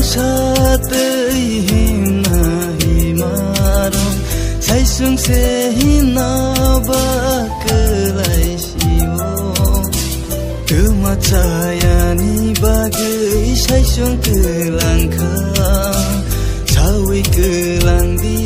satay hinahimarong saisung sehinaba kelai siwo kemacayani bagai saisung kelangkang sawi kelang di